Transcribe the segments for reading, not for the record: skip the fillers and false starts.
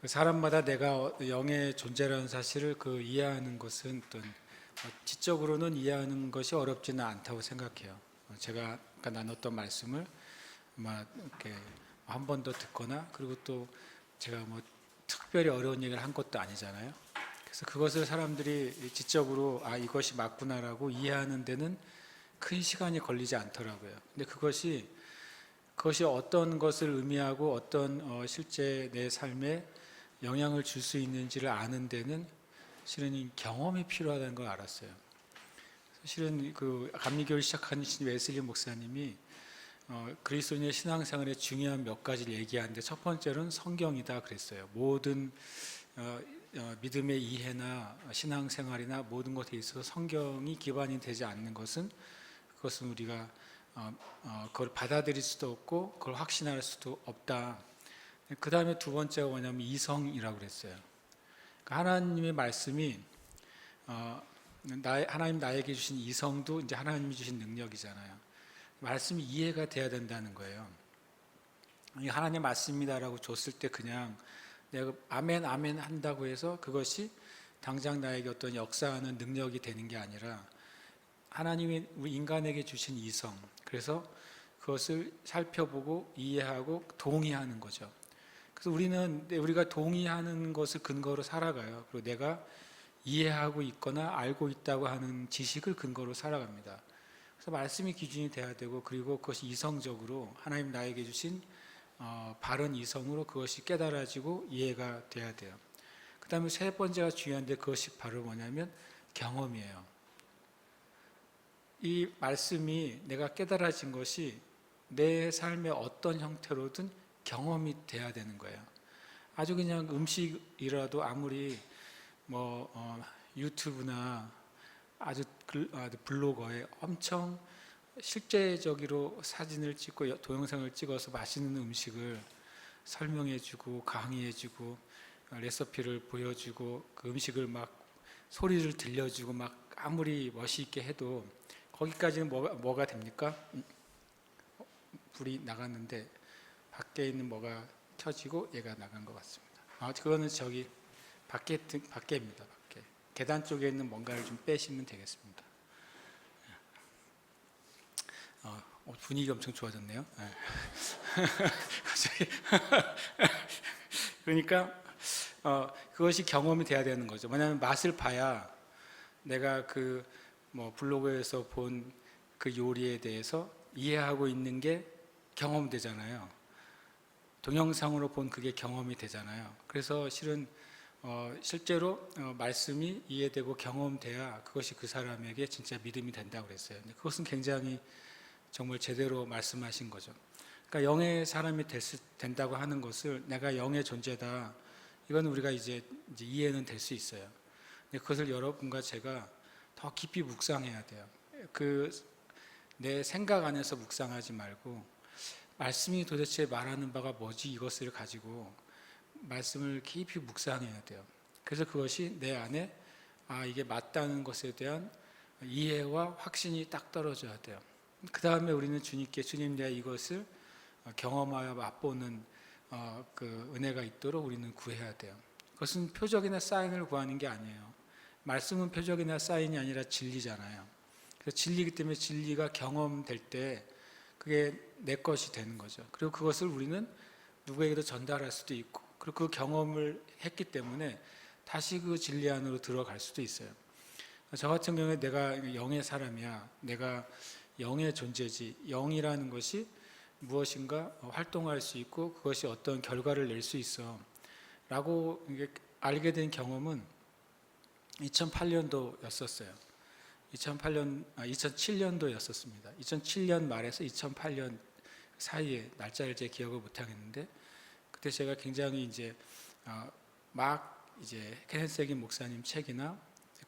사람마다 내가 영의 존재라는 사실을 이해하는 것은 어떤 지적으로는 이해하는 것이 어렵지는 않다고 생각해요. 제가 아까 나눴던 말씀을 아마 이렇게 한 번 더 듣거나 그리고 또 제가 뭐 특별히 어려운 얘기를 한 것도 아니잖아요. 그래서 그것을 사람들이 지적으로 이것이 맞구나라고 이해하는 데는 큰 시간이 걸리지 않더라고요. 근데 그것이 어떤 것을 의미하고 어떤 실제 내 삶에 영향을 줄 수 있는지를 아는 데는 실은 이 경험이 필요하다는 걸 알았어요. 실은 감리교를 시작하신 웨슬리 목사님이 그리스도인의 신앙생활의 중요한 몇 가지를 얘기하는데 첫 번째로는 성경이다 그랬어요. 모든 믿음의 이해나 신앙생활이나 모든 것에 있어서 성경이 기반이 되지 않는 그것은 우리가 그걸 받아들일 수도 없고 그걸 확신할 수도 없다. 그 다음에 두 번째가 뭐냐면 이성이라고 그랬어요. 그러니까 하나님의 말씀이 하나님 나에게 주신 이성도 이제 하나님이 주신 능력이잖아요. 말씀이 이해가 돼야 된다는 거예요. 하나님 말씀이다라고 줬을 때 그냥 내가 아멘 아멘 한다고 해서 그것이 당장 나에게 어떤 역사하는 능력이 되는 게 아니라 하나님이 우리 인간에게 주신 이성, 그래서 그것을 살펴보고 이해하고 동의하는 거죠. 그래서 우리가 동의하는 것을 근거로 살아가요. 그리고 내가 이해하고 있거나 알고 있다고 하는 지식을 근거로 살아갑니다. 그래서 말씀이 기준이 돼야 되고, 그리고 그것이 이성적으로 하나님 나에게 주신 바른 이성으로 그것이 깨달아지고 이해가 돼야 돼요. 그 다음에 세 번째가 중요한데 그것이 바로 뭐냐면 경험이에요. 이 말씀이 내가 깨달아진 것이 내 삶의 어떤 형태로든 경험이 돼야 되는 거예요. 아주 그냥 음식이라도 아무리 유튜브나 아주 블로거에 엄청 실제적으로 사진을 찍고 동영상을 찍어서 맛있는 음식을 설명해주고 강의해주고 레시피를 보여주고 그 음식을 막 소리를 들려주고 막 아무리 멋있게 해도 거기까지는 뭐가 됩니까? 불이 나갔는데 밖에 있는 뭐가 켜지고 얘가 나간 것 같습니다. 그거는 저기 밖에입니다. 밖에. 계단 쪽에 있는 뭔가를 좀 빼시면 되겠습니다. 분위기 엄청 좋아졌네요. 갑자기. 그러니까 그것이 경험이 돼야 되는 거죠. 왜냐하면 맛을 봐야 내가 블로그에서 본 그 요리에 대해서 이해하고 있는 게 경험되잖아요. 동영상으로 본 그게 경험이 되잖아요. 그래서 실제로 말씀이 이해되고 경험돼야 그것이 그 사람에게 진짜 믿음이 된다고 그랬어요. 그것은 굉장히 정말 제대로 말씀하신 거죠. 그러니까 영의 사람이 된다고 하는 것을 내가 영의 존재다. 이건 우리가 이제 이해는 될 수 있어요. 근데 그것을 여러분과 제가 더 깊이 묵상해야 돼요. 내 생각 안에서 묵상하지 말고 말씀이 도대체 말하는 바가 뭐지 이것을 가지고 말씀을 깊이 묵상해야 돼요. 그래서 그것이 내 안에 이게 맞다는 것에 대한 이해와 확신이 딱 떨어져야 돼요. 그 다음에 우리는 주님 내가 이것을 경험하여 맛보는 그 은혜가 있도록 우리는 구해야 돼요. 그것은 표적이나 사인을 구하는 게 아니에요. 말씀은 표적이나 사인이 아니라 진리잖아요. 그래서 진리이기 때문에 진리가 경험될 때 그게 내 것이 되는 거죠. 그리고 그것을 우리는 누구에게도 전달할 수도 있고, 그리고 그 경험을 했기 때문에 다시 그 진리 안으로 들어갈 수도 있어요. 저 같은 경우에 내가 영의 사람이야, 내가 영의 존재지, 영이라는 것이 무엇인가 활동할 수 있고 그것이 어떤 결과를 낼 수 있어 라고 알게 된 경험은 2008년도였었어요. 2007년도였었습니다. 2007년 말에서 2008년 사이에 날짜를 제 기억을 못하겠는데, 그때 제가 굉장히 케네스 해긴 목사님 책이나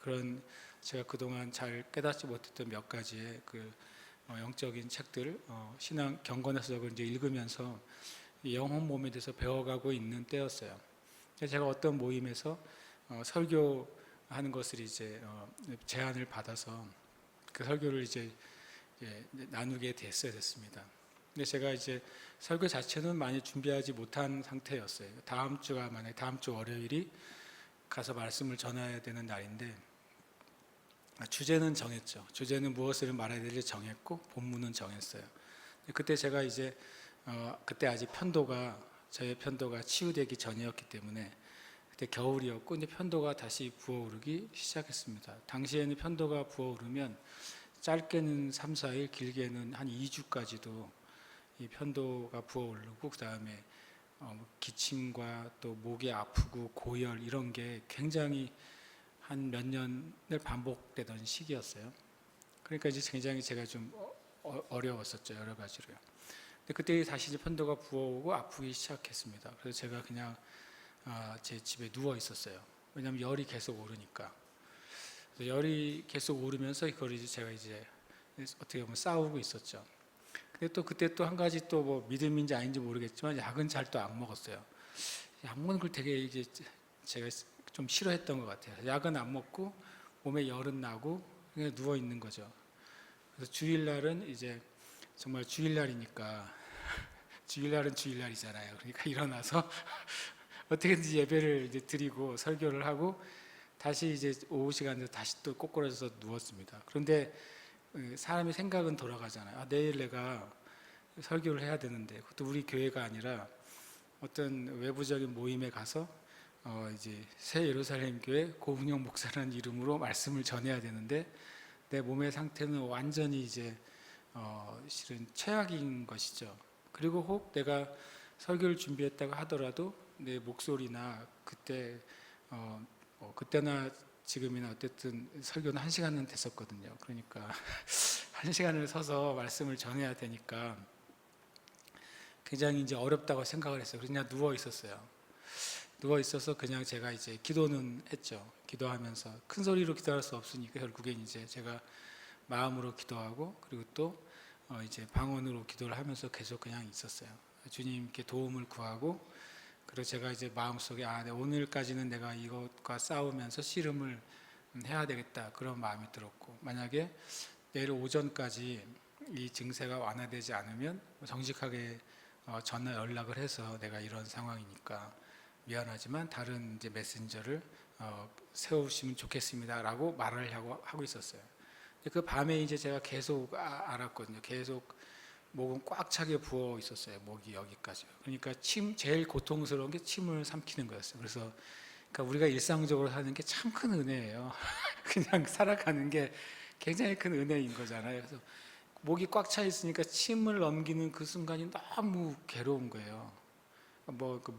그런 제가 그동안 잘 깨닫지 못했던 몇 가지의 영적인 책들, 신앙 경건해서 이제 읽으면서 영혼 몸에 대해서 배워가고 있는 때였어요. 제가 어떤 모임에서 설교하는 것을 제안을 받아서 그 설교를 나누게 됐습니다. 근데 제가 이제 설교 자체는 많이 준비하지 못한 상태였어요. 다음 주가 만약 다음 주 월요일이 가서 말씀을 전해야 되는 날인데 주제는 정했죠. 주제는 무엇을 말해야 될지 정했고 본문은 정했어요. 그때 제가 이제 그때 아직 저의 편도가 치유되기 전이었기 때문에 그때 겨울이었고 이제 편도가 다시 부어오르기 시작했습니다. 당시에는 편도가 부어오르면 짧게는 3, 4일, 길게는 한 2주까지도 이 편도가 부어오르고 그 다음에 기침과 또 목이 아프고 고열 이런 게 굉장히 한 몇 년을 반복되던 시기였어요. 그러니까 이제 굉장히 제가 좀 어려웠었죠, 여러 가지로요. 근데 그때 다시 이제 편도가 부어오고 아프기 시작했습니다. 그래서 제가 그냥 제 집에 누워 있었어요. 왜냐하면 열이 계속 오르니까. 열이 계속 오르면서 이걸 이제 제가 이제 어떻게 보면 싸우고 있었죠. 근데 또 그때 또 한 가지 또 뭐 믿음인지 아닌지 모르겠지만 약은 잘 또 안 먹었어요. 약 먹는 걸 되게 이제 제가 좀 싫어했던 것 같아요. 약은 안 먹고 몸에 열은 나고 그냥 누워 있는 거죠. 그래서 주일날은 이제 정말 주일날이니까 주일날은 주일날이잖아요. 그러니까 일어나서 어떻게든지 예배를 이제 드리고 설교를 하고 다시 이제 오후 시간에 다시 또 꼬꾸라져서 누웠습니다. 그런데 사람의 생각은 돌아가잖아요. 내일 내가 설교를 해야 되는데 그것도 우리 교회가 아니라 어떤 외부적인 모임에 가서 이제 새 예루살렘 교회 고은영 목사라는 이름으로 말씀을 전해야 되는데 내 몸의 상태는 완전히 이제 실은 최악인 것이죠. 그리고 혹 내가 설교를 준비했다고 하더라도 내 목소리나 그때나 지금이나 어쨌든 설교는 1시간은 됐었거든요. 그러니까 1시간을 서서 말씀을 전해야 되니까 굉장히 이제 어렵다고 생각을 했어요. 그래서 그냥 누워 있었어요. 누워 있어서 그냥 제가 이제 기도는 했죠. 기도하면서 큰 소리로 기도할 수 없으니까 결국엔 이제 제가 마음으로 기도하고 그리고 또 이제 방언으로 기도를 하면서 계속 그냥 있었어요. 주님께 도움을 구하고 그리고 제가 이제 마음속에 오늘까지는 내가 이것과 싸우면서 씨름을 해야 되겠다 그런 마음이 들었고 만약에 내일 오전까지 이 증세가 완화되지 않으면 정직하게 전화 연락을 해서 내가 이런 상황이니까 미안하지만 다른 이제 메신저를 세우시면 좋겠습니다라고 말을 하고 있었어요. 그 밤에 이제 제가 계속 알았거든요. 계속 목은 꽉 차게 부어 있었어요. 목이 여기까지. 그러니까 제일 고통스러운 게 침을 삼키는 거였어요. 그래서 그러니까 우리가 일상적으로 사는 게 참 큰 은혜예요. 그냥 살아가는 게 굉장히 큰 은혜인 거잖아요. 그래서 목이 꽉 차 있으니까 침을 넘기는 그 순간이 너무 괴로운 거예요.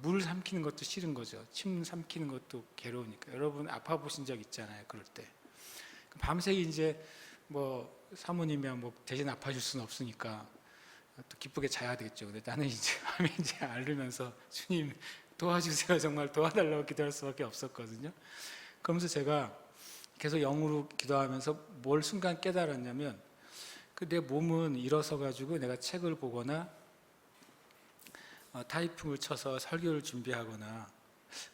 물 삼키는 것도 싫은 거죠. 침 삼키는 것도 괴로우니까. 여러분 아파 보신 적 있잖아요. 그럴 때. 밤새 이제 사모님이야 대신 아파줄 수는 없으니까 또 기쁘게 자야 되겠죠. 근데 나는 이제 밤에 이제 앓으면서 주님 도와주세요. 정말 도와달라고 기도할 수밖에 없었거든요. 그러면서 제가 계속 영으로 기도하면서 뭘 순간 깨달았냐면 내 몸은 일어서 가지고 내가 책을 보거나 타이핑을 쳐서 설교를 준비하거나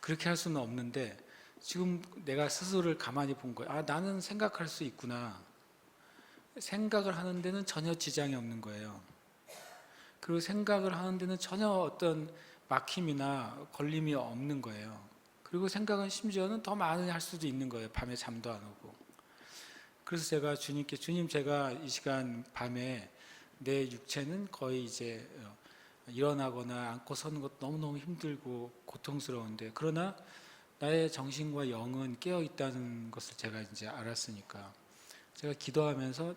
그렇게 할 수는 없는데 지금 내가 스스로를 가만히 본 거예요. 나는 생각할 수 있구나. 생각을 하는 데는 전혀 지장이 없는 거예요. 그리고 생각을 하는 데는 전혀 어떤 막힘이나 걸림이 없는 거예요. 그리고 생각은 심지어는 더 많이 할 수도 있는 거예요. 밤에 잠도 안 오고. 그래서 제가 주님께 주님 제가 이 시간 밤에 내 육체는 거의 이제 일어나거나 앉고 서는 것도 너무너무 힘들고 고통스러운데 그러나 나의 정신과 영은 깨어 있다는 것을 제가 이제 알았으니까 제가 기도하면서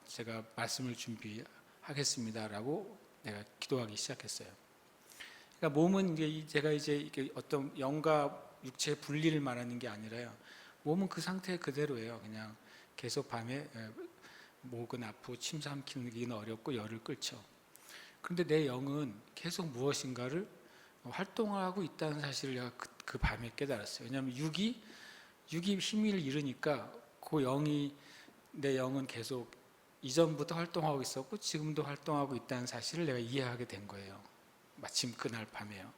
제가 말씀을 준비하겠습니다라고 내가 기도하기 시작했어요. 그러니까 몸은 제가 이제 어떤 영과 육체의 분리를 말하는 게 아니라요. 몸은 그 상태 그대로예요. 그냥 계속 밤에 목은 아프고 침 삼키기는 어렵고 열을 끓죠. 그런데 내 영은 계속 무엇인가를 활동하고 있다는 사실을 내가 그 밤에 깨달았어요. 왜냐하면 육이 힘을 잃으니까 내 영은 계속 이전부터 활동하고 있었고 지금도 활동하고 있다는 사실을 내가 이해하게 된 거예요. 마침 그날 밤에요.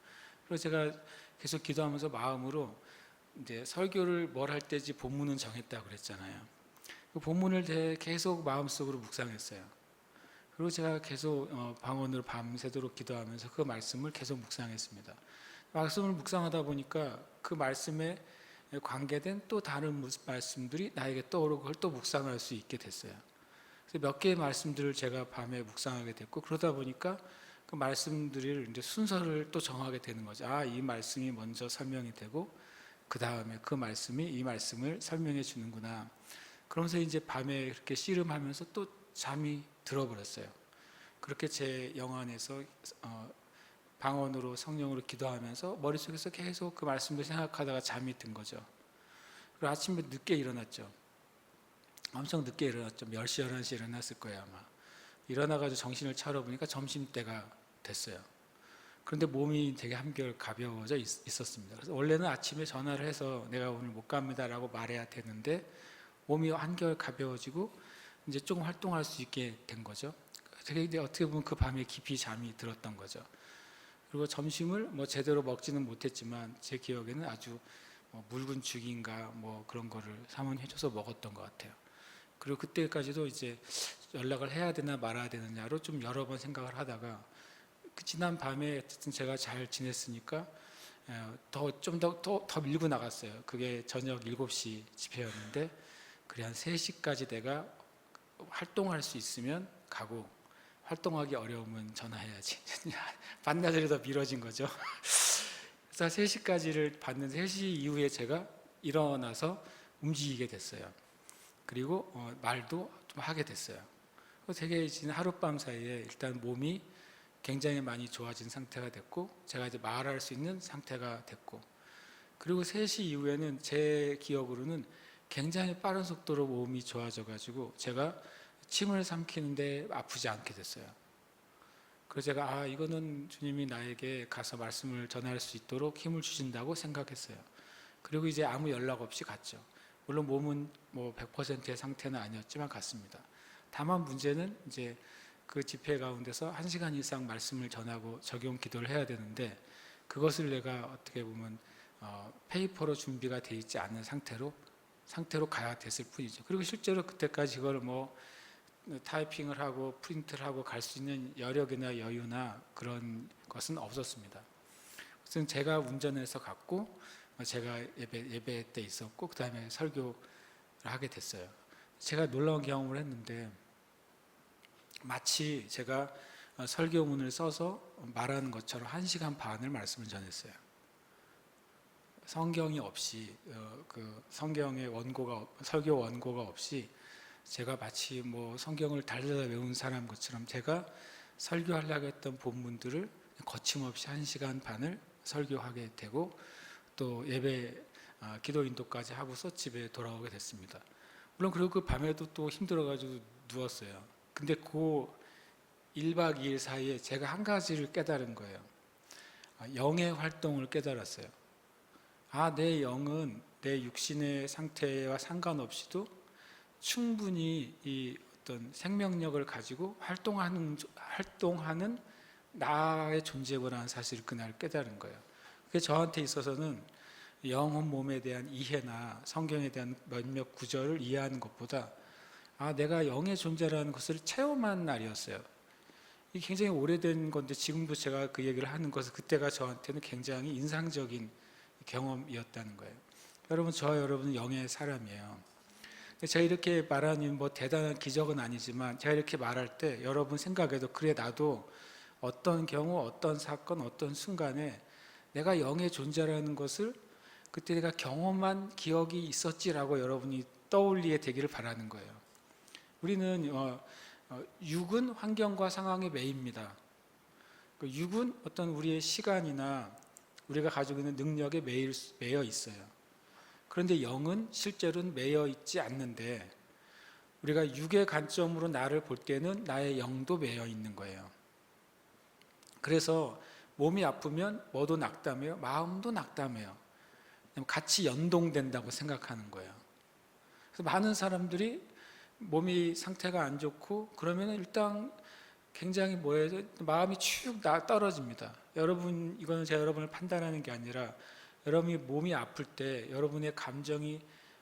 그래서 제가 계속 기도하면서 마음으로 이제 설교를 뭘 할 때지 본문은 정했다고 그랬잖아요. 그 본문을 계속 마음속으로 묵상했어요. 그리고 제가 계속 방언으로 밤새도록 기도하면서 그 말씀을 계속 묵상했습니다. 말씀을 묵상하다 보니까 그 말씀에 관계된 또 다른 말씀들이 나에게 떠오르고 그걸 또 묵상할 수 있게 됐어요. 그래서 몇 개의 말씀들을 제가 밤에 묵상하게 됐고, 그러다 보니까 그 말씀들을 이제 순서를 또 정하게 되는 거죠. 아, 이 말씀이 먼저 설명이 되고 그 다음에 그 말씀이 이 말씀을 설명해 주는구나. 그러면서 이제 밤에 이렇게 씨름하면서 또 잠이 들어버렸어요. 그렇게 제 영안에서 방언으로 성령으로 기도하면서 머릿속에서 계속 그 말씀을 생각하다가 잠이 든 거죠. 그리고 아침에 늦게 일어났죠. 엄청 늦게 일어났죠. 10시, 11시에 일어났을 거예요 아마. 일어나가지고 정신을 차려보니까 점심때가 됐어요. 그런데 몸이 되게 한결 가벼워져 있었습니다. 그래서 원래는 아침에 전화를 해서 내가 오늘 못 갑니다 라고 말해야 되는데 몸이 한결 가벼워지고 이제 조금 활동할 수 있게 된 거죠. 되게 어떻게 보면 그 밤에 깊이 잠이 들었던 거죠. 그리고 점심을 뭐 제대로 먹지는 못했지만 제 기억에는 아주 묽은 죽인가 뭐 그런 거를 사모님 해줘서 먹었던 것 같아요. 그리고 그때까지도 이제 연락을 해야 되나 말아야 되느냐로 좀 여러 번 생각을 하다가 그 지난 밤에 어쨌든 제가 잘 지냈으니까 좀 더 밀고 나갔어요. 그게 저녁 7시 집회였는데 그래 한 3시까지 내가 활동할 수 있으면 가고 활동하기 어려우면 전화해야지. 반나절이 더 미뤄진 거죠. 그래서 3시까지를 봤는데 3시 이후에 제가 일어나서 움직이게 됐어요. 그리고 말도 좀 하게 됐어요. 되게 지난 하룻밤 사이에 일단 몸이 굉장히 많이 좋아진 상태가 됐고 제가 이제 말할 수 있는 상태가 됐고, 그리고 3시 이후에는 제 기억으로는 굉장히 빠른 속도로 몸이 좋아져 가지고 제가 침을 삼키는데 아프지 않게 됐어요. 그래서 제가 이거는 주님이 나에게 가서 말씀을 전할 수 있도록 힘을 주신다고 생각했어요. 그리고 이제 아무 연락 없이 갔죠. 물론 몸은 뭐 100%의 상태는 아니었지만 갔습니다. 다만 문제는 이제 그 집회 가운데서 1시간 이상 말씀을 전하고 적용 기도를 해야 되는데 그것을 내가 어떻게 보면 페이퍼로 준비가 돼 있지 않은 상태로 가야 됐을 뿐이죠. 그리고 실제로 그때까지 그걸 뭐 타이핑을 하고 프린트를 하고 갈 수 있는 여력이나 여유나 그런 것은 없었습니다. 그래서 제가 운전해서 갔고 제가 예배 때 있었고 그 다음에 설교를 하게 됐어요. 제가 놀라운 경험을 했는데 마치 제가 설교문을 써서 말하는 것처럼 1시간 반을 말씀을 전했어요. 성경이 없이 그 성경의 원고가 설교 원고가 없이 제가 마치 뭐 성경을 달달달 외운 사람 것처럼 제가 설교하려고 했던 본문들을 거침없이 1시간 반을 설교하게 되고 또 예배 기도 인도까지 하고서 집에 돌아오게 됐습니다. 물론 그리고 그 밤에도 또 힘들어가지고 누웠어요. 근데 그 1박 2일 사이에 제가 한 가지를 깨달은 거예요. 영의 활동을 깨달았어요. 내 영은 내 육신의 상태와 상관없이도 충분히 이 어떤 생명력을 가지고 활동하는 나의 존재구나 하는 사실을 그날 깨달은 거예요. 그게 저한테 있어서는 영혼 몸에 대한 이해나 성경에 대한 몇몇 구절을 이해하는 것보다 내가 영의 존재라는 것을 체험한 날이었어요. 이게 굉장히 오래된 건데 지금도 제가 그 얘기를 하는 것은 그때가 저한테는 굉장히 인상적인 경험이었다는 거예요. 여러분, 여러분은 영의 사람이에요. 제가 이렇게 말하는 뭐 대단한 기적은 아니지만 제가 이렇게 말할 때 여러분 생각에도 그래 나도 어떤 경우 어떤 사건 어떤 순간에 내가 영의 존재라는 것을 그때 내가 경험한 기억이 있었지라고 여러분이 떠올리게 되기를 바라는 거예요. 우리는 육은 환경과 상황에 매입니다. 육은 어떤 우리의 시간이나 우리가 가지고 있는 능력에 매여 있어요. 그런데 영은 실제로는 매여 있지 않는데 우리가 육의 관점으로 나를 볼 때는 나의 영도 매여 있는 거예요. 그래서 몸이 아프면 뭐도 낙담해요. 마음도 낙담해요. 같이 연동된다고 생각하는 거예요. 그래서 많은 사람들이 몸이 상태가 안 좋고 그러면 일단 굉장히 마음이 축 떨어집니다. 여러분, 이거는 제가 여러분을 판단하는 게 아니라 여러분이 몸이 아플 때 여러분의 감정이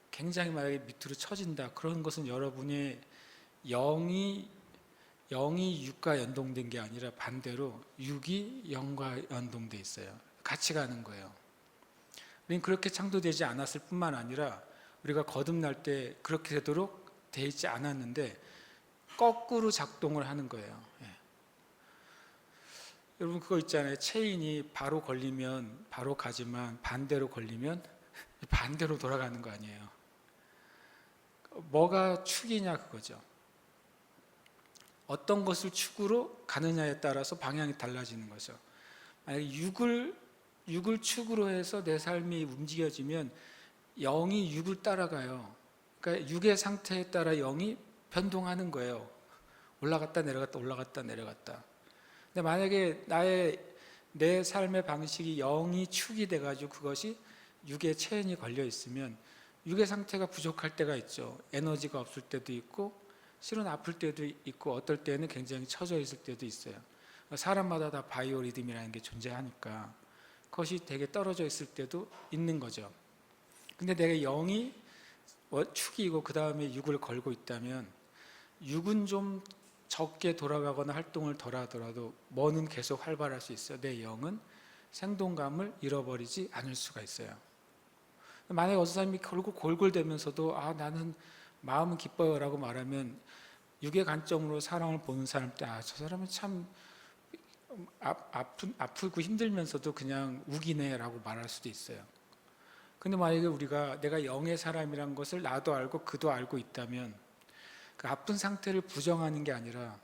굉장히 만약에 밑으로 처진다. 그런 것은 여러분의 영이 영이 육과 연동된 게 아니라 반대로 육이 영과 연동돼 있어요. 같이 가는 거예요. 우리는 그렇게 창조되지 않았을 뿐만 아니라 우리가 거듭날 때 그렇게 되도록 돼 있지 않았는데 거꾸로 작동을 하는 거예요. 예. 여러분 그거 있잖아요. 체인이 바로 걸리면 바로 가지만 반대로 걸리면 반대로 돌아가는 거 아니에요. 뭐가 축이냐 그거죠. 어떤 것을 축으로 가느냐에 따라서 방향이 달라지는 거죠. 만약에 육을 축으로 해서 내 삶이 움직여지면 영이 육을 따라가요. 그러니까 육의 상태에 따라 영이 변동하는 거예요. 올라갔다 내려갔다 올라갔다 내려갔다. 근데 만약에 내 삶의 방식이 영이 축이 돼가지고 그것이 육의 체인이 걸려 있으면 육의 상태가 부족할 때가 있죠. 에너지가 없을 때도 있고 실은 아플 때도 있고 어떨 때는 굉장히 처져 있을 때도 있어요. 사람마다 다 바이오리듬이라는 게 존재하니까 그것이 되게 떨어져 있을 때도 있는 거죠. 근데 내가 영이 축이고 그 다음에 육을 걸고 있다면 육은 좀 적게 돌아가거나 활동을 덜 하더라도 뭐는 계속 활발할 수 있어요. 내 영은 생동감을 잃어버리지 않을 수가 있어요. 만약에 어떤 사람이 결국 골골대면서도 나는 마음은 기뻐요 라고 말하면 육의 관점으로 사랑을 보는 사람 때 저 사람은 참 아프고 힘들면서도 그냥 우기네 라고 말할 수도 있어요. 근데 만약에 내가 영의 사람이란 것을 나도 알고 그도 알고 있다면 그 아픈 상태를 부정하는 게 아니라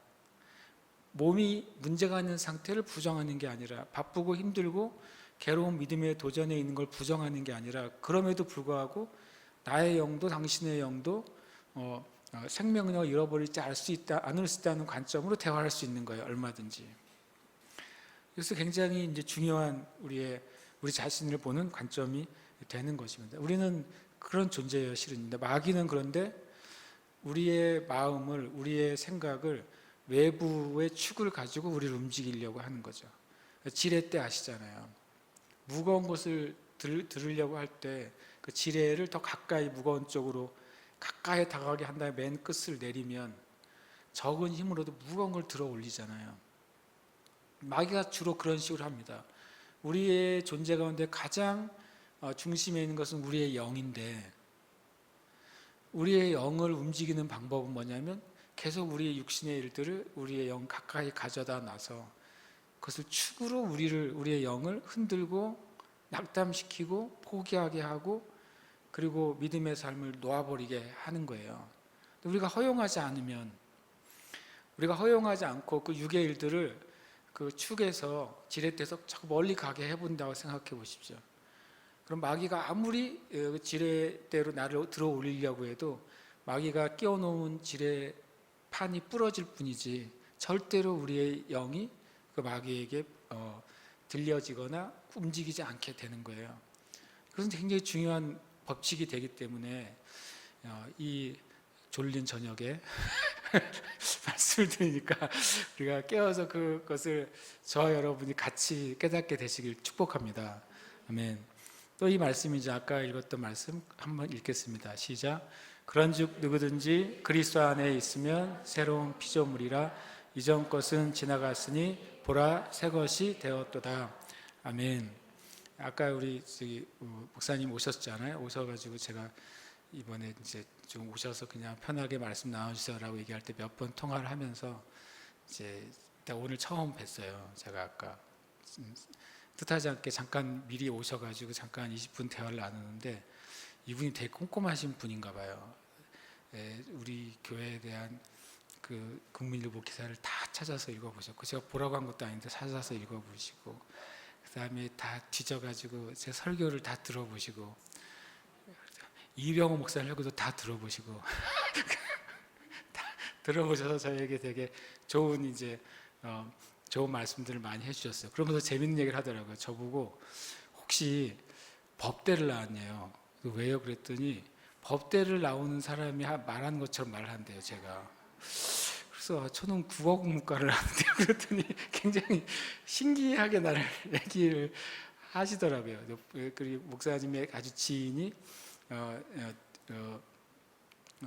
몸이 문제가 있는 상태를 부정하는 게 아니라 바쁘고 힘들고 괴로운 믿음의 도전에 있는 걸 부정하는 게 아니라 그럼에도 불구하고 나의 영도 당신의 영도 생명력을 잃어버리지 않을 수 있다는 관점으로 대화할 수 있는 거예요. 얼마든지. 그래서 굉장히 이제 중요한 우리 자신을 보는 관점이 되는 것입니다. 우리는 그런 존재예요, 실은. 마귀는 그런데 우리의 마음을, 우리의 생각을 외부의 축을 가지고 우리를 움직이려고 하는 거죠. 지뢰 아시잖아요. 무거운 것을 들으려고 할 때 그 지뢰를 더 가까이 무거운 쪽으로 가까이 다가가게 한 다음에 맨 끝을 내리면 적은 힘으로도 무거운 걸 들어 올리잖아요. 마귀가 주로 그런 식으로 합니다. 우리의 존재 가운데 가장 중심에 있는 것은 우리의 영인데 우리의 영을 움직이는 방법은 뭐냐면 계속 우리의 육신의 일들을 우리의 영 가까이 가져다 놔서 그것을 축으로 우리의 영을 흔들고 낙담시키고 포기하게 하고 그리고 믿음의 삶을 놓아버리게 하는 거예요. 우리가 허용하지 않고 그 육의 일들을 그 축에서 지렛대에서 자꾸 멀리 가게 해본다고 생각해 보십시오. 그럼 마귀가 아무리 지렛대로 나를 들어 올리려고 해도 마귀가 끼워놓은 지렛판이 부러질 뿐이지 절대로 우리의 영이 그 마귀에게 들려지거나 움직이지 않게 되는 거예요. 그것은 굉장히 중요한 법칙이 되기 때문에 이 졸린 저녁에 말씀을 드리니까 우리가 깨어서 그것을 저와 여러분이 같이 깨닫게 되시길 축복합니다. 아멘. 또 이 말씀이 이제 아까 읽었던 말씀 한번 읽겠습니다. 시작. 그런즉 누구든지 그리스도 안에 있으면 새로운 피조물이라 이전 것은 지나갔으니 보라 새 것이 되었도다. 아멘. 아까 우리 목사님 오셨잖아요. 오셔가지고 제가 이번에 이제 좀 오셔서 그냥 편하게 말씀 나눠주세요라고 얘기할 때 몇 번 통화를 하면서 이제 오늘 처음 뵀어요. 제가 아까 뜻하지 않게 잠깐 미리 오셔가지고 잠깐 20분 대화를 나누는데 이분이 되게 꼼꼼하신 분인가 봐요. 우리 교회에 대한 그 국민일보 기사를 다 찾아서 읽어보셨고 제가 보라고 한 것도 아닌데 찾아서 읽어보시고 그 다음에 다 뒤져가지고 제 설교를 다 들어보시고 이병호 목사님 설교도 다 들어보시고 다 들어보셔서 저에게 되게 좋은 좋은 말씀들을 많이 해주셨어요. 그러면서 재밌는 얘기를 하더라고요. 저보고 혹시 법대를 나왔냐요. 왜요? 그랬더니 법대를 나오는 사람이 말하는 것처럼 말을 한대요. 제가. 그래서 저는 국어국문과를 하는데 그랬더니 굉장히 신기하게 나를 얘기를 하시더라고요. 그리고 목사님의 아주 지인이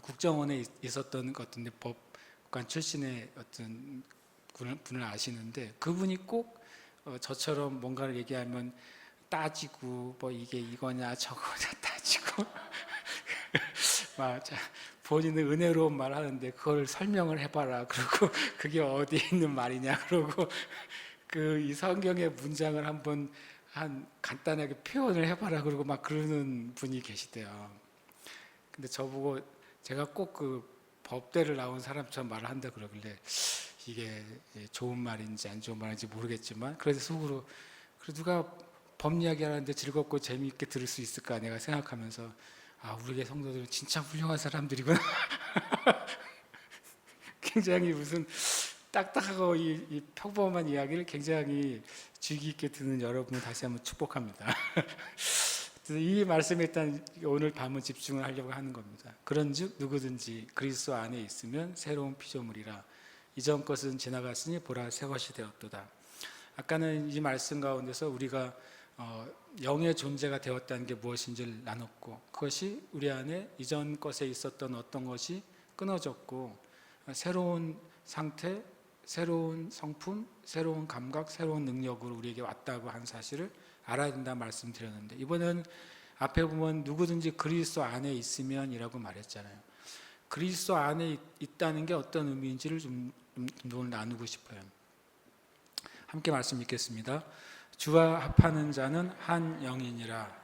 국정원에 있었던 것 같은데 법과 법관 출신의 어떤 분을 아시는데 그분이 꼭 저처럼 뭔가를 얘기하면 따지고 뭐 이게 이거냐 저거냐 따지고 막 본인은 은혜로운 말 하는데 그걸 설명을 해봐라. 그리고 그게 어디에 있는 말이냐. 그러고 그 이 성경의 문장을 한번 간단하게 표현을 해봐라. 그러고 막 그러는 분이 계시대요. 근데 저보고 제가 꼭 그 법대를 나온 사람처럼 말을 한다 그러길래 이게 좋은 말인지 안 좋은 말인지 모르겠지만 그래도 속으로 그래 누가 법 이야기하는데 즐겁고 재미있게 들을 수 있을까 내가 생각하면서 우리 의 성도들은 진짜 훌륭한 사람들이구나. 굉장히 무슨 딱딱하고 이 평범한 이야기를 굉장히 주의 깊게 듣는 여러분을 다시 한번 축복합니다. 이 말씀에 일단 오늘 밤은 집중을 하려고 하는 겁니다. 그런즉 누구든지 그리스도 안에 있으면 새로운 피조물이라 이전 것은 지나갔으니 보라 새 것이 되었도다. 아까는 이 말씀 가운데서 우리가 영의 존재가 되었다는 게 무엇인지를 나눴고 그것이 우리 안에 이전 것에 있었던 어떤 것이 끊어졌고 새로운 상태, 새로운 성품, 새로운 감각, 새로운 능력으로 우리에게 왔다고 한 사실을 알아야 된다는 말씀드렸는데 이번에는 앞에 보면 누구든지 그리스도 안에 있으면 이라고 말했잖아요. 그리스도 안에 있다는 게 어떤 의미인지를 좀 오늘 나누고 싶어요. 함께 말씀 읽겠습니다. 주와 합하는 자는 한 영이니라.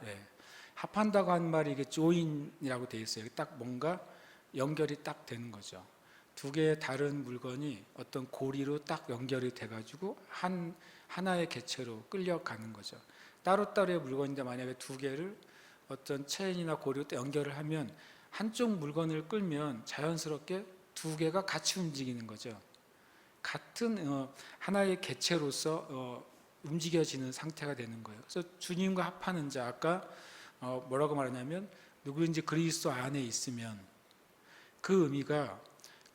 합한다고 한 말이 이게 조인이라고 되어 있어요. 딱 뭔가 연결이 딱 되는 거죠. 두 개의 다른 물건이 어떤 고리로 딱 연결이 돼가지고 하나의 객체로 끌려가는 거죠. 따로따로의 물건인데 만약에 두 개를 어떤 체인이나 고리로 연결을 하면 한쪽 물건을 끌면 자연스럽게 두 개가 같이 움직이는 거죠. 같은 하나의 객체로서 움직여지는 상태가 되는 거예요. 그래서 주님과 합하는 자 아까 뭐라고 말하냐면 누구든지 그리스도 안에 있으면 그 의미가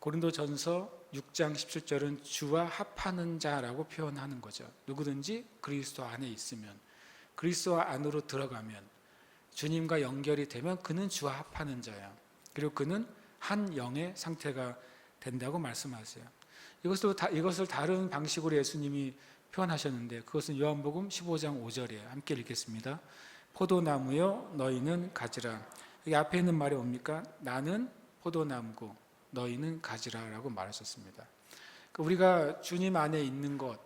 고린도전서 6장 17절은 주와 합하는 자라고 표현하는 거죠. 누구든지 그리스도 안에 있으면 그리스도 안으로 들어가면 주님과 연결이 되면 그는 주와 합하는 자야. 그리고 그는 한 영의 상태가 된다고 말씀하세요. 이것을 다른 방식으로 예수님이 표현하셨는데 그것은 요한복음 15장 5절이에요. 함께 읽겠습니다. 포도나무여 너희는 가지라. 여기 앞에 있는 말이 뭡니까? 나는 포도나무고 너희는 가지라 라고 말하셨습니다. 우리가 주님 안에 있는 것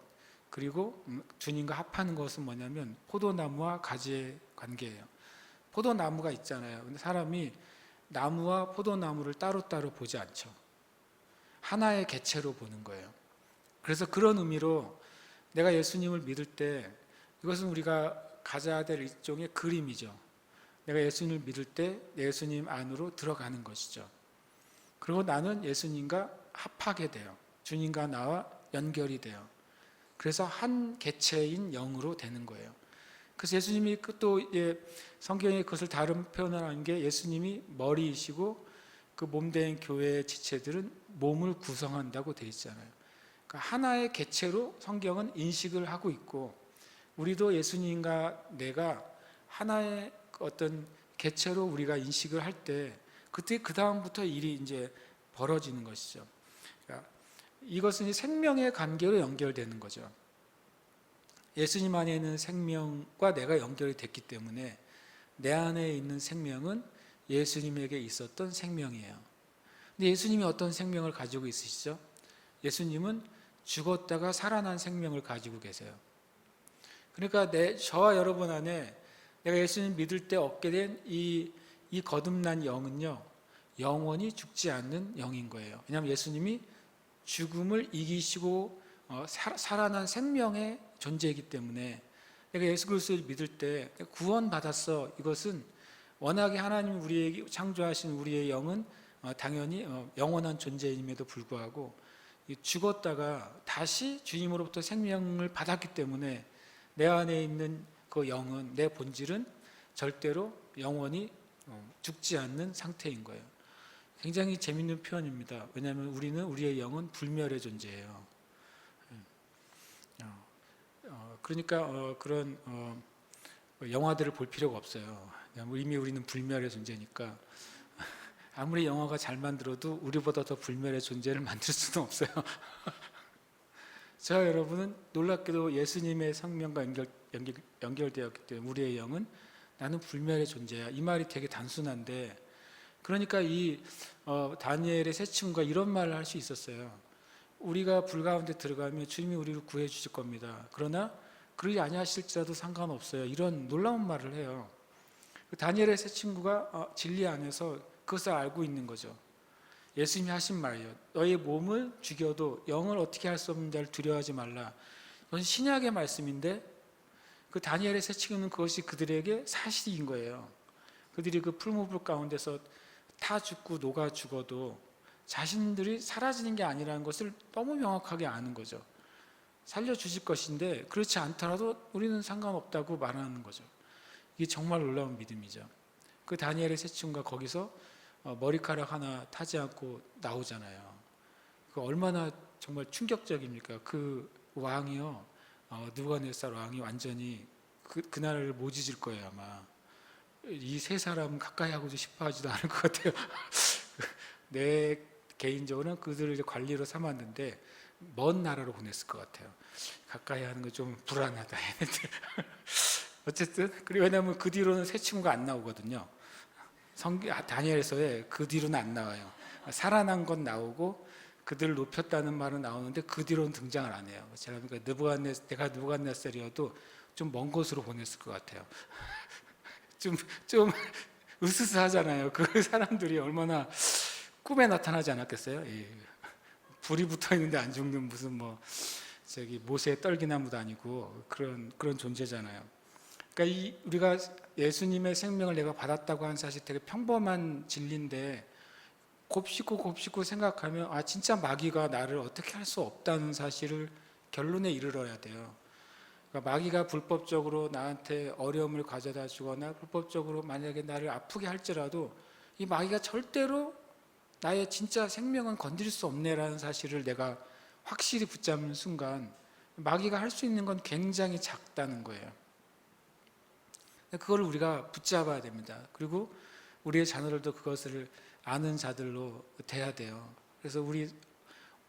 그리고 주님과 합하는 것은 뭐냐면 포도나무와 가지의 관계예요. 포도나무가 있잖아요. 근데 사람이 나무와 포도나무를 따로따로 보지 않죠. 하나의 객체로 보는 거예요. 그래서 그런 의미로 내가 예수님을 믿을 때 이것은 우리가 가져야 될 일종의 그림이죠. 내가 예수님을 믿을 때 예수님 안으로 들어가는 것이죠. 그리고 나는 예수님과 합하게 돼요. 주님과 나와 연결이 돼요. 그래서 한 객체인 영으로 되는 거예요. 그래서 예수님이 또 성경에 그것을 다른 표현을 하는 게 예수님이 머리이시고 그 몸된 교회의 지체들은 몸을 구성한다고 되어 있잖아요. 그러니까 하나의 객체로 성경은 인식을 하고 있고 우리도 예수님과 내가 하나의 어떤 객체로 우리가 인식을 할 때 그때 그 다음부터 일이 이제 벌어지는 것이죠. 그러니까 이것은 생명의 관계로 연결되는 거죠. 예수님 안에 있는 생명과 내가 연결이 됐기 때문에 내 안에 있는 생명은 예수님에게 있었던 생명이에요. 근데 예수님이 어떤 생명을 가지고 있으시죠? 예수님은 죽었다가 살아난 생명을 가지고 계세요. 그러니까 저와 여러분 안에 내가 예수님 믿을 때 얻게 된 이 거듭난 영은요, 영원히 죽지 않는 영인 거예요. 왜냐하면 예수님이 죽음을 이기시고 살아난 생명의 존재이기 때문에 내가 예수 그리스도를 믿을 때 구원받았어. 이것은 워낙에 하나님 우리에게 창조하신 우리의 영은 당연히 영원한 존재임에도 불구하고 죽었다가 다시 주님으로부터 생명을 받았기 때문에 내 안에 있는 그 영은, 내 본질은 절대로 영원히 죽지 않는 상태인 거예요. 굉장히 재밌는 표현입니다. 왜냐하면 우리의 영은 불멸의 존재예요. 그러니까 그런 영화들을 볼 필요가 없어요. 이미 우리는 불멸의 존재니까 아무리 영화가 잘 만들어도 우리보다 더 불멸의 존재를 만들 수는 없어요. 저 여러분은 놀랍게도 예수님의 생명과 연결되었기 때문에 우리의 영은 나는 불멸의 존재야. 이 말이 되게 단순한데, 그러니까 이 다니엘의 세 친구가 이런 말을 할 수 있었어요. 우리가 불 가운데 들어가면 주님이 우리를 구해 주실 겁니다. 그러나 그러지 아니하실지라도 상관없어요. 이런 놀라운 말을 해요. 다니엘의 세 친구가 진리 안에서 그것을 알고 있는 거죠. 예수님이 하신 말이에요. 너의 몸을 죽여도 영을 어떻게 할 수 없는 자를 두려워하지 말라. 이건 신약의 말씀인데 그 다니엘의 세 친구는 그것이 그들에게 사실인 거예요. 그들이 그 풀무불 가운데서 타 죽고 녹아 죽어도 자신들이 사라지는 게 아니라는 것을 너무 명확하게 아는 거죠. 살려주실 것인데 그렇지 않더라도 우리는 상관없다고 말하는 거죠. 이게 정말 놀라운 믿음이죠. 그 다니엘의 세 친구가 거기서 머리카락 하나 타지 않고 나오잖아요. 그 얼마나 정말 충격적입니까? 그 왕이요, 느부갓네살 왕이 완전히 그날을 못 잊을 거예요 아마. 이 세 사람 가까이 하고도 싶어 하지도 않을 것 같아요. 내 개인적으로는 그들을 관리로 삼았는데 먼 나라로 보냈을 것 같아요. 가까이 하는 거 좀 불안하다 얘네들. 어쨌든 그리고 왜냐하면 그 뒤로는 새 친구가 안 나오거든요. 다니엘서에 그 뒤로는 안 나와요. 살아난 건 나오고 그들을 높였다는 말은 나오는데 그 뒤로는 등장을 안 해요. 제가 보니까 내가 느부갓네살이어도 좀 먼 곳으로 보냈을 것 같아요. 좀 으스스하잖아요. 그 사람들이 얼마나 꿈에 나타나지 않았겠어요? 불이 붙어 있는데 안 죽는 무슨 모세의 떨기나무도 아니고 그런 존재잖아요. 그러니까 우리가 예수님의 생명을 내가 받았다고 하는 사실 되게 평범한 진리인데 곱씹고 생각하면 진짜 마귀가 나를 어떻게 할 수 없다는 사실을 결론에 이르러야 돼요. 그러니까 마귀가 불법적으로 나한테 어려움을 가져다 주거나 불법적으로 만약에 나를 아프게 할지라도 이 마귀가 절대로 나의 진짜 생명은 건드릴 수 없네라는 사실을 내가 확실히 붙잡는 순간 마귀가 할 수 있는 건 굉장히 작다는 거예요. 그걸 우리가 붙잡아야 됩니다. 그리고 우리의 자녀들도 그것을 아는 자들로 돼야 돼요. 그래서 우리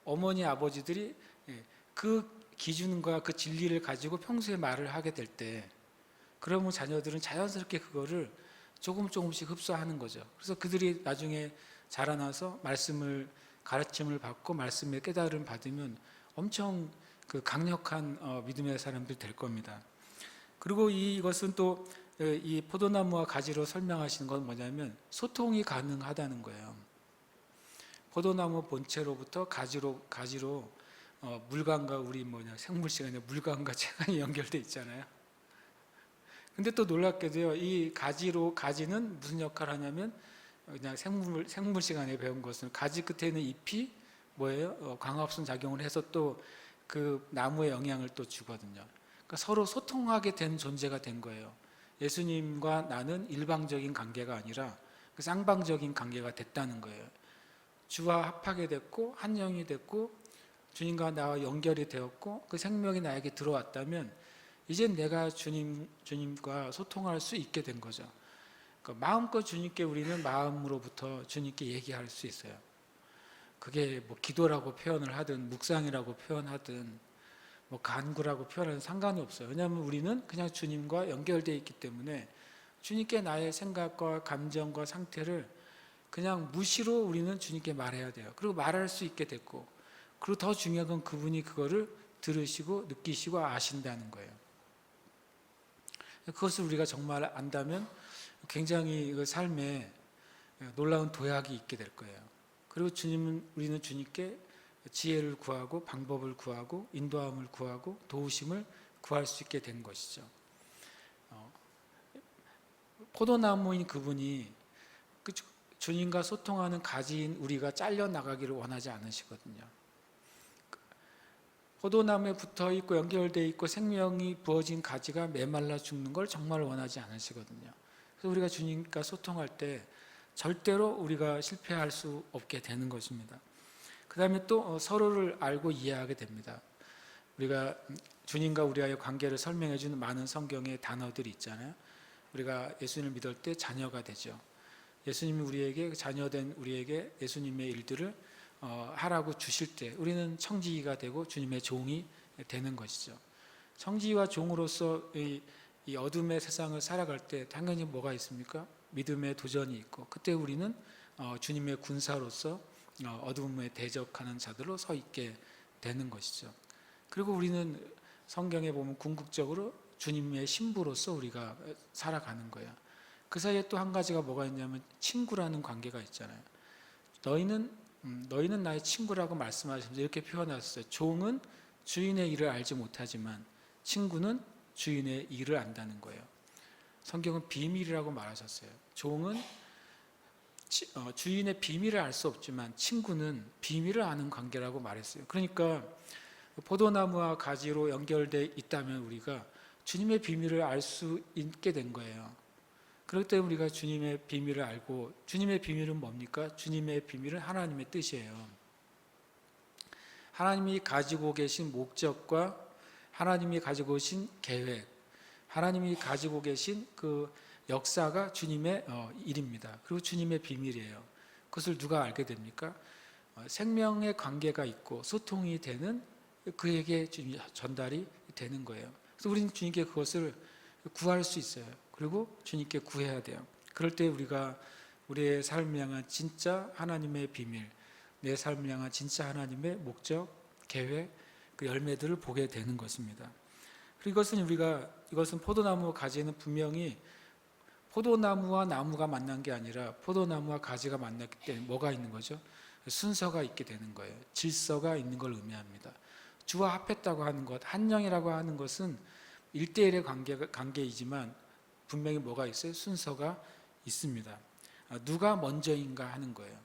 어머니 아버지들이 그 기준과 그 진리를 가지고 평소에 말을 하게 될 때 그러면 자녀들은 자연스럽게 그거를 조금씩 흡수하는 거죠. 그래서 그들이 나중에 자라나서 가르침을 받고 말씀의 깨달음을 받으면 엄청 그 강력한 믿음의 사람들이 될 겁니다. 그리고 이것은 또 이 포도나무와 가지로 설명하시는 건 뭐냐면 소통이 가능하다는 거예요. 포도나무 본체로부터 가지로 물관과 우리 생물 시간에 물관과 체관이 연결돼 있잖아요. 근데 또 놀랍게도요, 이 가지는 무슨 역할을 하냐면 그냥 생물 시간에 배운 것은 가지 끝에 있는 잎이 뭐예요? 광합성 작용을 해서 또 그 나무에 영향을 또 주거든요. 그러니까 서로 소통하게 된 존재가 된 거예요. 예수님과 나는 일방적인 관계가 아니라 쌍방적인 관계가 됐다는 거예요. 주와 합하게 됐고 한 영이 됐고 주님과 나와 연결이 되었고 그 생명이 나에게 들어왔다면 이젠 내가 주님과 소통할 수 있게 된 거죠. 그러니까 마음껏 주님께 우리는 마음으로부터 주님께 얘기할 수 있어요. 그게 기도라고 표현을 하든 묵상이라고 표현하든 간구라고 표현하는 상관이 없어요. 왜냐하면 우리는 그냥 주님과 연결되어 있기 때문에 주님께 나의 생각과 감정과 상태를 그냥 무시로 우리는 주님께 말해야 돼요. 그리고 말할 수 있게 됐고, 그리고 더 중요한 건 그분이 그거를 들으시고 느끼시고 아신다는 거예요. 그것을 우리가 정말 안다면 굉장히 그 삶에 놀라운 도약이 있게 될 거예요. 그리고 우리는 주님께 지혜를 구하고 방법을 구하고 인도함을 구하고 도우심을 구할 수 있게 된 것이죠. 포도나무인 그분이 주님과 소통하는 가지인 우리가 잘려나가기를 원하지 않으시거든요. 포도나무에 붙어있고 연결되어 있고 생명이 부어진 가지가 메말라 죽는 걸 정말 원하지 않으시거든요. 그래서 우리가 주님과 소통할 때 절대로 우리가 실패할 수 없게 되는 것입니다. 그 다음에 또 서로를 알고 이해하게 됩니다. 우리가 주님과 우리와의 관계를 설명해 주는 많은 성경의 단어들이 있잖아요. 우리가 예수님을 믿을 때 자녀가 되죠. 예수님이 우리에게 자녀된 우리에게 예수님의 일들을 하라고 주실 때 우리는 청지기가 되고 주님의 종이 되는 것이죠. 청지기와 종으로서 이 어둠의 세상을 살아갈 때 당연히 뭐가 있습니까? 믿음의 도전이 있고, 그때 우리는 주님의 군사로서 어둠에 대적하는 자들로 서 있게 되는 것이죠. 그리고 우리는 성경에 보면 궁극적으로 주님의 신부로서 우리가 살아가는 거예요. 그 사이에 또 한 가지가 뭐가 있냐면 친구라는 관계가 있잖아요. 너희는 나의 친구라고 말씀하시면서 이렇게 표현하셨어요. 종은 주인의 일을 알지 못하지만 친구는 주인의 일을 안다는 거예요. 성경은 비밀이라고 말하셨어요. 종은 주인의 비밀을 알 수 없지만 친구는 비밀을 아는 관계라고 말했어요. 그러니까 포도나무와 가지로 연결되어 있다면 우리가 주님의 비밀을 알 수 있게 된 거예요. 그렇기 때문에 우리가 주님의 비밀을 알고, 주님의 비밀은 뭡니까? 주님의 비밀은 하나님의 뜻이에요. 하나님이 가지고 계신 목적과 하나님이 가지고 계신 계획, 하나님이 가지고 계신 그 역사가 주님의 일입니다. 그리고 주님의 비밀이에요. 그것을 누가 알게 됩니까? 생명의 관계가 있고 소통이 되는 그에게 전달이 되는 거예요. 그래서 우리는 주님께 그것을 구할 수 있어요. 그리고 주님께 구해야 돼요. 그럴 때 우리가 우리의 삶을 향한 진짜 하나님의 비밀, 내 삶을 향한 진짜 하나님의 목적, 계획, 그 열매들을 보게 되는 것입니다. 그리고 이것은 포도나무 가지는 분명히 포도나무와 나무가 만난 게 아니라 포도나무와 가지가 만났기 때문에 뭐가 있는 거죠? 순서가 있게 되는 거예요. 질서가 있는 걸 의미합니다. 주와 합했다고 하는 것, 한영이라고 하는 것은 1대1의 관계이지만 분명히 뭐가 있어요? 순서가 있습니다. 누가 먼저인가 하는 거예요.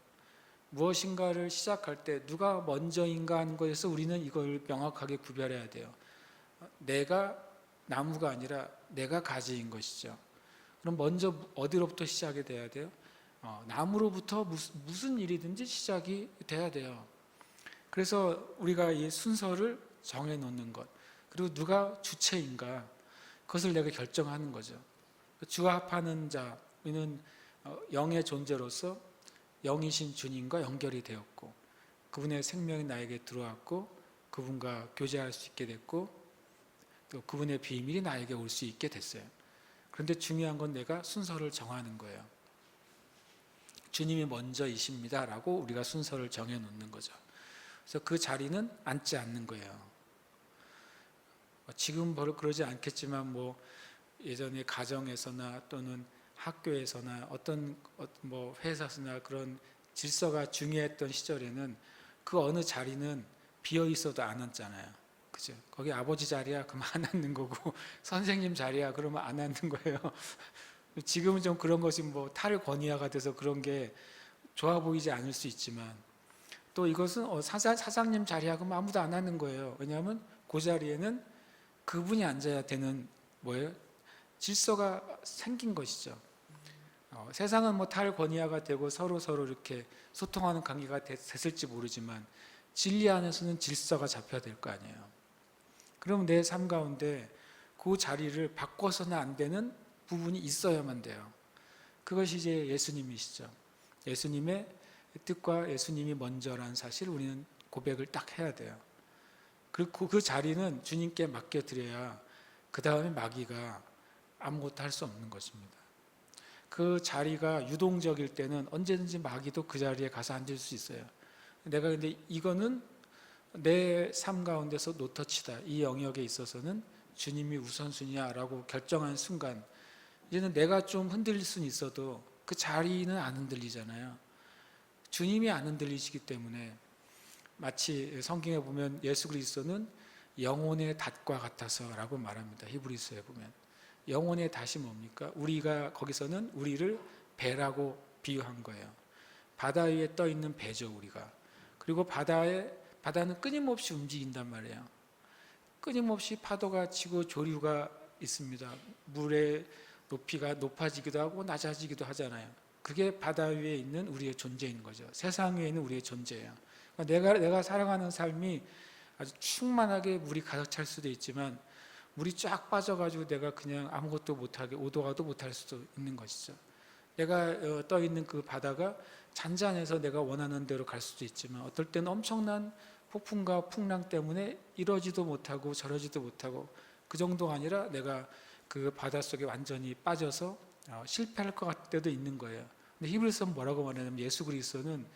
무엇인가를 시작할 때 누가 먼저인가 하는 것에서 우리는 이걸 명확하게 구별해야 돼요. 내가 나무가 아니라 내가 가지인 것이죠. 그럼 먼저 어디로부터 시작이 돼야 돼요? 나무로부터 무슨 일이든지 시작이 돼야 돼요. 그래서 우리가 이 순서를 정해 놓는 것, 그리고 누가 주체인가, 그것을 내가 결정하는 거죠. 주와 합하는 자, 우리는 영의 존재로서 영이신 주님과 연결이 되었고, 그분의 생명이 나에게 들어왔고, 그분과 교제할 수 있게 됐고, 또 그분의 비밀이 나에게 올 수 있게 됐어요. 그런데 중요한 건 내가 순서를 정하는 거예요. 주님이 먼저이십니다 라고 우리가 순서를 정해 놓는 거죠. 그래서 그 자리는 앉지 않는 거예요. 지금 바로 그러지 않겠지만 예전에 가정에서나 또는 학교에서나 어떤 회사나 그런 질서가 중요했던 시절에는 그 어느 자리는 비어 있어도 안 앉잖아요. 그죠? 거기 아버지 자리야 그러면 안 앉는 거고 선생님 자리야 그러면 안 앉는 거예요. 지금은 좀 그런 것이 탈 권위화가 돼서 그런 게 좋아 보이지 않을 수 있지만, 또 이것은 사장님 자리야 그러면 아무도 안 앉는 거예요. 왜냐하면 그 자리에는 그분이 앉아야 되는 질서가 생긴 것이죠. 세상은 탈 권위화가 되고 서로 이렇게 소통하는 관계가 됐을지 모르지만 진리 안에서는 질서가 잡혀야 될 거 아니에요. 그럼 내 삶 가운데 그 자리를 바꿔서는 안 되는 부분이 있어야만 돼요. 그것이 이제 예수님이시죠. 예수님의 뜻과 예수님이 먼저라는 사실을 우리는 고백을 딱 해야 돼요. 그리고 그 자리는 주님께 맡겨드려야 그 다음에 마귀가 아무것도 할 수 없는 것입니다. 그 자리가 유동적일 때는 언제든지 마귀도 그 자리에 가서 앉을 수 있어요. 근데 이거는 내 삶 가운데서 노터치다. 이 영역에 있어서는 주님이 우선순위야라고 결정한 순간 이제는 내가 좀 흔들릴 수는 있어도 그 자리는 안 흔들리잖아요. 주님이 안 흔들리시기 때문에 마치 성경에 보면 예수 그리스도는 영혼의 닷과 같아서라고 말합니다. 히브리서에 보면 영혼의 닷이 뭡니까? 우리가 거기서는 우리를 배라고 비유한 거예요. 바다 위에 떠 있는 배죠, 우리가. 그리고 바다는 끊임없이 움직인단 말이에요. 끊임없이 파도가 치고 조류가 있습니다. 물의 높이가 높아지기도 하고 낮아지기도 하잖아요. 그게 바다 위에 있는 우리의 존재인 거죠. 세상 위에 있는 우리의 존재예요. 그러니까 내가 살아가는 삶이 아주 충만하게 물이 가득 찰 수도 있지만 물이 쫙 빠져가지고 내가 그냥 아무것도 못하게 오도가도 못할 수도 있는 것이죠. 내가 떠 있는 그 바다가 잔잔해서 내가 원하는 대로 갈 수도 있지만 어떨 때는 엄청난 폭풍과 풍랑 때문에 이러지도 못하고 저러지도 못하고 그 정도가 아니라 내가 그 바닷속에 완전히 빠져서 실패할 것 같을 때도 있는 거예요. 근데 히브리서는 뭐라고 말하냐면 예수 그리스도는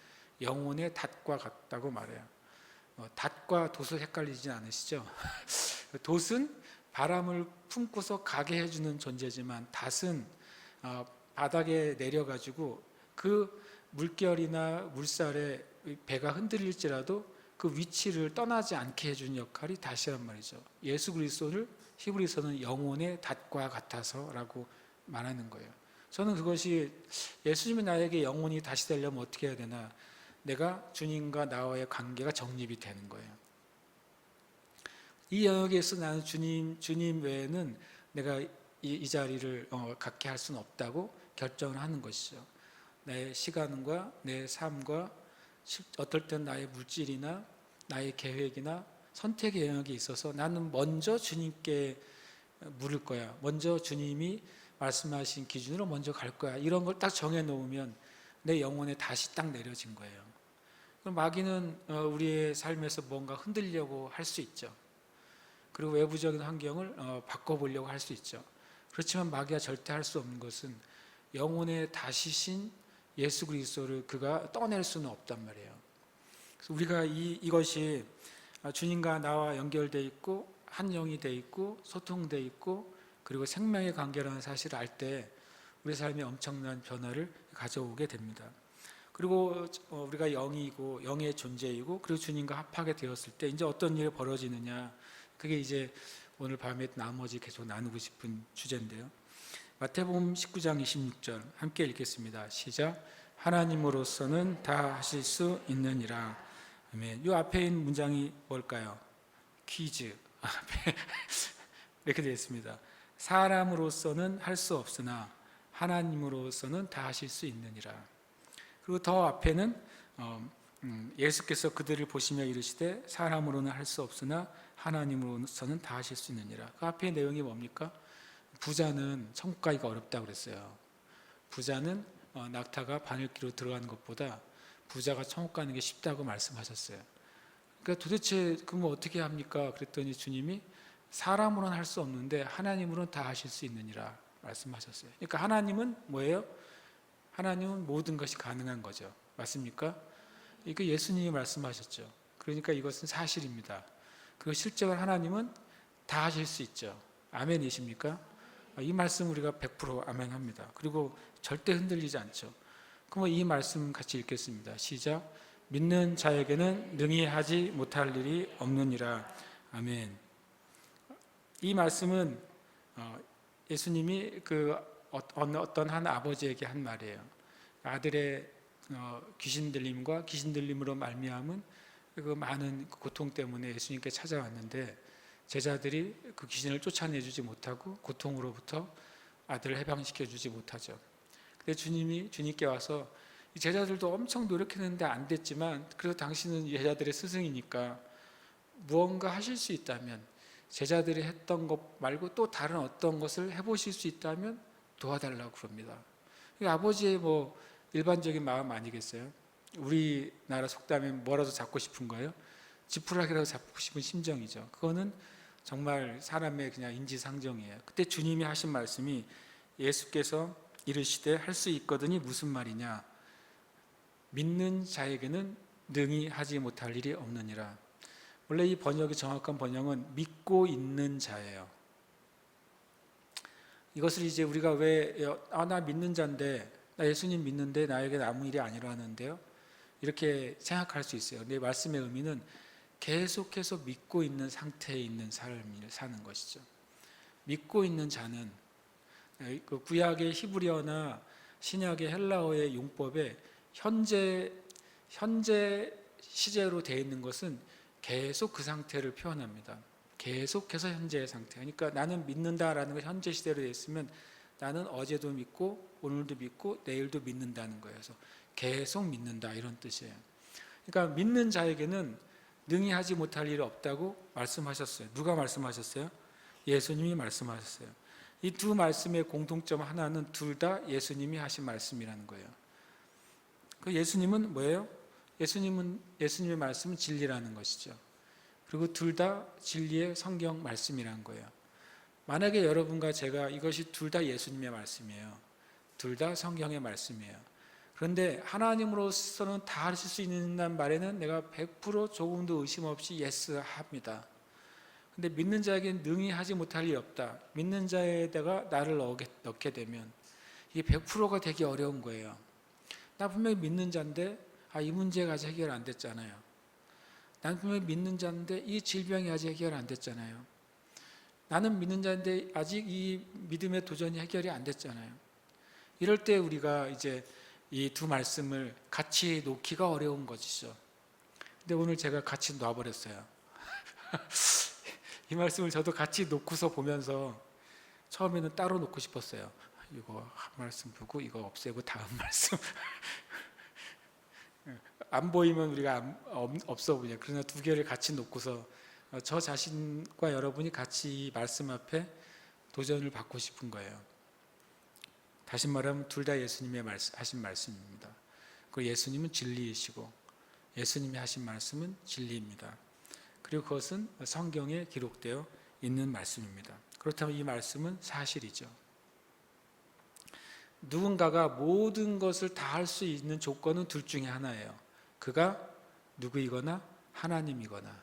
영혼의 닷과 같다고 말해요. 닷과 돛을 헷갈리진 않으시죠? 돛은 바람을 품고서 가게 해주는 존재지만 닷은 바닥에 내려가지고 그 물결이나 물살에 배가 흔들릴지라도 그 위치를 떠나지 않게 해주는 역할이 닷이란 말이죠. 예수 그리스도를 히브리서는 영혼의 닷과 같아서라고 말하는 거예요. 저는 그것이 예수님이 나에게 영혼이 다시 되려면 어떻게 해야 되나? 내가 주님과 나와의 관계가 정립이 되는 거예요. 이 영역에서 나는 주님 외에는 내가 이 자리를 갖게 할 수는 없다고 결정을 하는 것이죠. 내 시간과 내 삶과 어떨 땐 나의 물질이나 나의 계획이나 선택의 영역에 있어서 나는 먼저 주님께 물을 거야. 먼저 주님이 말씀하신 기준으로 먼저 갈 거야. 이런 걸 딱 정해놓으면 내 영혼에 다시 딱 내려진 거예요. 그럼 마귀는 우리의 삶에서 뭔가 흔들려고 할 수 있죠. 그리고 외부적인 환경을 바꿔보려고 할 수 있죠. 그렇지만 마귀가 절대 할 수 없는 것은 영혼의 다시신 예수 그리스도를 그가 떠낼 수는 없단 말이에요. 그래서 우리가 이것이 주님과 나와 연결되어 있고 한 영이 되어 있고 소통되어 있고 그리고 생명의 관계라는 사실을 알 때 우리 삶에 엄청난 변화를 가져오게 됩니다. 그리고 우리가 영이고 영의 존재이고 그리고 주님과 합하게 되었을 때 이제 어떤 일이 벌어지느냐, 그게 이제 오늘 밤에 나머지 계속 나누고 싶은 주제인데요. 마태복음 19장 26절 함께 읽겠습니다. 시작. 하나님으로서는 다 하실 수 있느니라. 아멘. 이 앞에 있는 문장이 뭘까요? 퀴즈. 이렇게 되어 있습니다. 사람으로서는 할 수 없으나 하나님으로서는 다 하실 수 있느니라. 그리고 더 앞에는 예수께서 그들을 보시며 이르시되 사람으로는 할 수 없으나 하나님으로서는 다 하실 수 있느니라. 그 앞에 내용이 뭡니까? 부자는 천국 가기가 어렵다고 그랬어요. 부자는 낙타가 바늘기로 들어가는 것보다 부자가 천국 가는 게 쉽다고 말씀하셨어요. 그러니까 도대체 그럼 어떻게 합니까? 그랬더니 주님이 사람으로는 할 수 없는데 하나님으로는 다 하실 수 있느니라 말씀하셨어요. 그러니까 하나님은 뭐예요? 하나님은 모든 것이 가능한 거죠. 맞습니까? 이거 예수님이 말씀하셨죠. 그러니까 이것은 사실입니다. 그리고 실제로 하나님은 다 하실 수 있죠. 아멘이십니까? 이 말씀 우리가 100% 아멘합니다. 그리고 절대 흔들리지 않죠. 그럼 이 말씀 같이 읽겠습니다. 시작. 믿는 자에게는 능히 하지 못할 일이 없느니라. 아멘. 이 말씀은 예수님이 어떤 한 아버지에게 한 말이에요. 아들의 귀신 들림과 귀신 들림으로 말미암은 그 많은 고통 때문에 예수님께 찾아왔는데 제자들이 그 귀신을 쫓아내주지 못하고 고통으로부터 아들을 해방시켜 주지 못하죠. 근데 주님께 와서 이 제자들도 엄청 노력했는데 안 됐지만 그래도 당신은 제자들의 스승이니까 무언가 하실 수 있다면 제자들이 했던 것 말고 또 다른 어떤 것을 해보실 수 있다면 도와달라고 그럽니다. 아버지의 일반적인 마음 아니겠어요? 우리나라 속담에 뭐라도 잡고 싶은 거예요? 지푸라기라도 잡고 싶은 심정이죠. 그거는 정말 사람의 그냥 인지상정이에요. 그때 주님이 하신 말씀이 예수께서 이르시되 할 수 있거든이 무슨 말이냐? 믿는 자에게는 능히 하지 못할 일이 없느니라. 원래 이 번역의 정확한 번역은 믿고 있는 자예요. 이것을 이제 우리가 나 믿는 자인데, 나 예수님 믿는데 나에게는 아무 일이 아니라는데요. 이렇게 생각할 수 있어요. 근데 말씀의 의미는 계속해서 믿고 있는 상태에 있는 삶을 사는 것이죠. 믿고 있는 자는 그 구약의 히브리어나 신약의 헬라어의 용법에 현재 시제로 되어 있는 것은 계속 그 상태를 표현합니다. 계속해서 현재의 상태. 그러니까 나는 믿는다라는 건 현재 시대로 되어 있으면 나는 어제도 믿고 오늘도 믿고 내일도 믿는다는 거예요. 그래서 계속 믿는다 이런 뜻이에요. 그러니까 믿는 자에게는 능히 하지 못할 일이 없다고 말씀하셨어요. 누가 말씀하셨어요? 예수님이 말씀하셨어요. 이 두 말씀의 공통점 하나는 둘 다 예수님이 하신 말씀이라는 거예요. 그 예수님은 뭐예요? 예수님의 말씀은 진리라는 것이죠. 그리고 둘 다 진리의 성경 말씀이라는 거예요. 만약에 여러분과 제가 이것이 둘 다 예수님의 말씀이에요. 둘 다 성경의 말씀이에요. 그런데 하나님으로서는 다 하실 수 있는 말에는 내가 100% 조금도 의심 없이 예스 합니다. 근데 믿는 자에게 능히 하지 못할 일이 없다. 믿는 자에다가 나를 넣게 되면 이게 100%가 되기 어려운 거예요. 나 분명히 믿는 자인데 이 문제가 아직 해결 안 됐잖아요. 난 분명히 믿는 자인데 이 질병이 아직 해결 안 됐잖아요. 나는 믿는 자인데 아직 이 믿음의 도전이 해결이 안 됐잖아요. 이럴 때 우리가 이제 이 두 말씀을 같이 놓기가 어려운 것이죠. 근데 오늘 제가 같이 놔버렸어요. 이 말씀을 저도 같이 놓고서 보면서 처음에는 따로 놓고 싶었어요. 이거 한 말씀 보고 이거 없애고 다음 말씀. 안 보이면 우리가 없어 보냐. 그러나 두 개를 같이 놓고서 저 자신과 여러분이 같이 말씀 앞에 도전을 받고 싶은 거예요. 다시 말하면 둘 다 예수님의 하신 말씀입니다. 그리고 예수님은 진리이시고 예수님이 하신 말씀은 진리입니다. 그리고 그것은 성경에 기록되어 있는 말씀입니다. 그렇다면 이 말씀은 사실이죠. 누군가가 모든 것을 다 할 수 있는 조건은 둘 중에 하나예요. 그가 누구이거나 하나님이거나.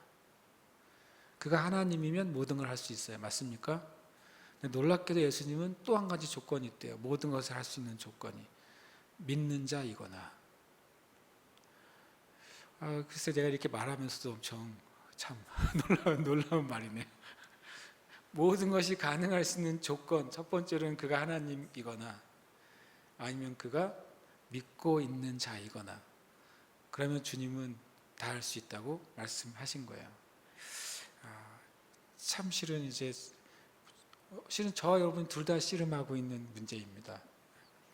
그가 하나님이면 모든 걸 할 수 있어요. 맞습니까? 놀랍게도 예수님은 또 한 가지 조건이 있대요. 모든 것을 할 수 있는 조건이. 믿는 자이거나. 글쎄 내가 이렇게 말하면서도 엄청 참 놀라운 말이네요. 모든 것이 가능할 수 있는 조건, 첫 번째로는 그가 하나님이거나 아니면 그가 믿고 있는 자이거나, 그러면 주님은 다 할 수 있다고 말씀하신 거예요. 참 실은 저와 여러분 둘 다 씨름하고 있는 문제입니다.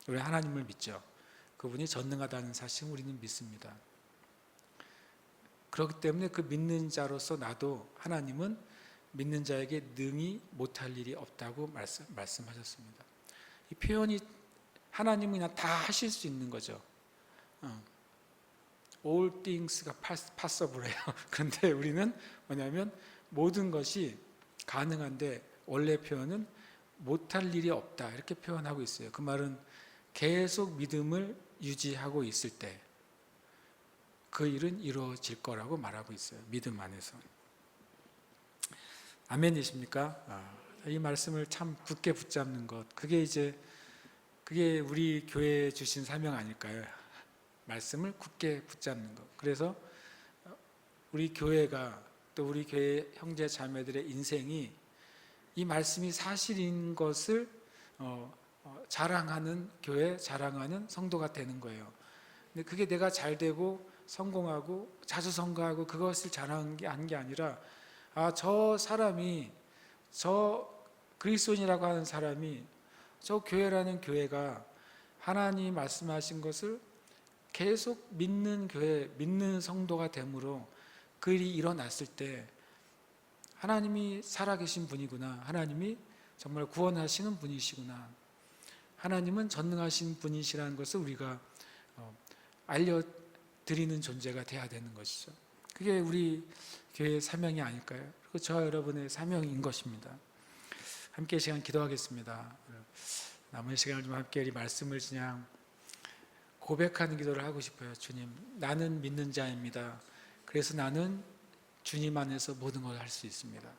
우리 하나님을 믿죠. 그분이 전능하다는 사실 우리는 믿습니다. 그렇기 때문에 그 믿는 자로서 나도 하나님은 믿는 자에게 능히 못할 일이 없다고 말씀하셨습니다. 이 표현이 하나님은 그냥 다 하실 수 있는 거죠. All things가 possible예요. 그런데 우리는 뭐냐면 모든 것이 가능한데 원래 표현은 못할 일이 없다 이렇게 표현하고 있어요. 그 말은 계속 믿음을 유지하고 있을 때 그 일은 이루어질 거라고 말하고 있어요. 믿음 안에서. 아멘이십니까? 이 말씀을 참 굳게 붙잡는 것, 그게 우리 교회에 주신 사명 아닐까요? 말씀을 굳게 붙잡는 것. 그래서 우리 교회가 또 우리 교회 형제 자매들의 인생이 이 말씀이 사실인 것을 자랑하는 교회, 자랑하는 성도가 되는 거예요. 근데 그게 내가 잘 되고 성공하고 자주 선거하고 그것을 자랑한 게 아니라 저 사람이, 저 그리스도인이라고 하는 사람이, 저 교회라는 교회가 하나님이 말씀하신 것을 계속 믿는 교회, 믿는 성도가 되므로 그 일이 일어났을 때 하나님이 살아계신 분이구나, 하나님이 정말 구원하시는 분이시구나, 하나님은 전능하신 분이시라는 것을 우리가 알려드리는 존재가 돼야 되는 것이죠. 그게 우리 교회의 사명이 아닐까요? 그리고 저와 여러분의 사명인 것입니다. 함께 시간 기도하겠습니다. 남은 시간을 좀 함께 이 말씀을 그냥 고백하는 기도를 하고 싶어요. 주님, 나는 믿는 자입니다. 그래서 나는 주님 안에서 모든 걸 할 수 있습니다.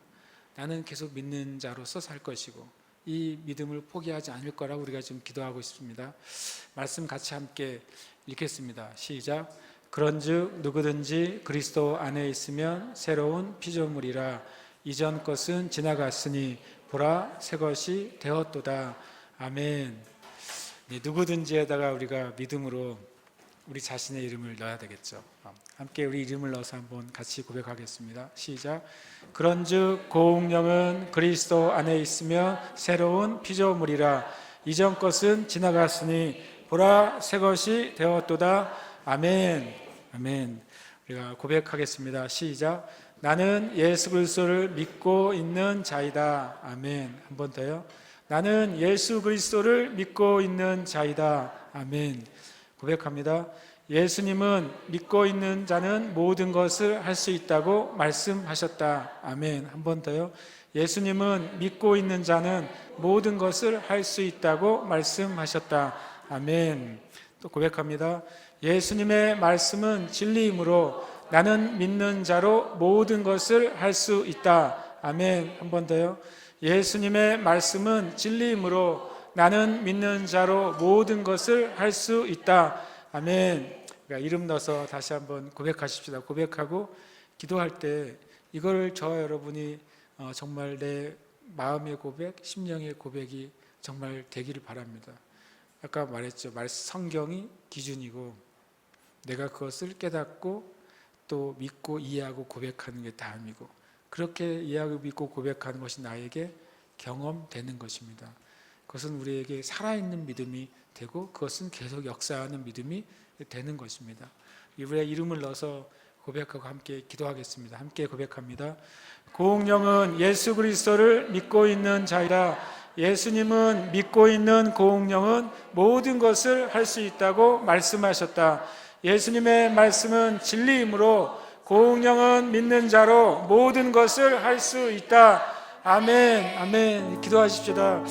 나는 계속 믿는 자로서 살 것이고 이 믿음을 포기하지 않을 거라고 우리가 지금 기도하고 있습니다. 말씀 같이 함께 읽겠습니다. 시작. 그런즉 누구든지 그리스도 안에 있으면 새로운 피조물이라, 이전 것은 지나갔으니 보라 새 것이 되었도다. 아멘. 네, 누구든지에다가 우리가 믿음으로 우리 자신의 이름을 넣어야 되겠죠. 함께 우리 이름을 넣어서 한번 같이 고백하겠습니다. 시작. 그런즉 고운령은 그리스도 안에 있으며 새로운 피조물이라, 이전 것은 지나갔으니 보라 새 것이 되었도다. 아멘. 아멘. 우리가 고백하겠습니다. 시작. 나는 예수 그리스도를 믿고 있는 자이다. 아멘. 한 번 더요. 나는 예수 그리스도를 믿고 있는 자이다. 아멘. 고백합니다. 예수님은 믿고 있는 자는 모든 것을 할 수 있다고 말씀하셨다. 아멘. 한 번 더요. 예수님은 믿고 있는 자는 모든 것을 할 수 있다고 말씀하셨다. 아멘. 또 고백합니다. 예수님의 말씀은 진리이므로 나는 믿는 자로 모든 것을 할 수 있다. 아멘. 한 번 더요. 예수님의 말씀은 진리이므로 나는 믿는 자로 모든 것을 할 수 있다. 아멘. 그러니까 이름 넣어서 다시 한번 고백하십시다. 고백하고 기도할 때 이걸 저와 여러분이 정말 내 마음의 고백, 심령의 고백이 정말 되기를 바랍니다. 아까 말했죠. 성경이 기준이고 내가 그것을 깨닫고 또 믿고 이해하고 고백하는 게 다음이고 그렇게 이해하고 믿고 고백하는 것이 나에게 경험되는 것입니다. 그것은 우리에게 살아있는 믿음이 되고 그것은 계속 역사하는 믿음이 되는 것입니다. 우리의 이름을 넣어서 고백하고 함께 기도하겠습니다. 함께 고백합니다. 고흥령은 예수 그리스도를 믿고 있는 자이다. 예수님은 믿고 있는 고흥령은 모든 것을 할 수 있다고 말씀하셨다. 예수님의 말씀은 진리이므로 고흥령은 믿는 자로 모든 것을 할 수 있다. 아멘. 아멘. 기도하십시다.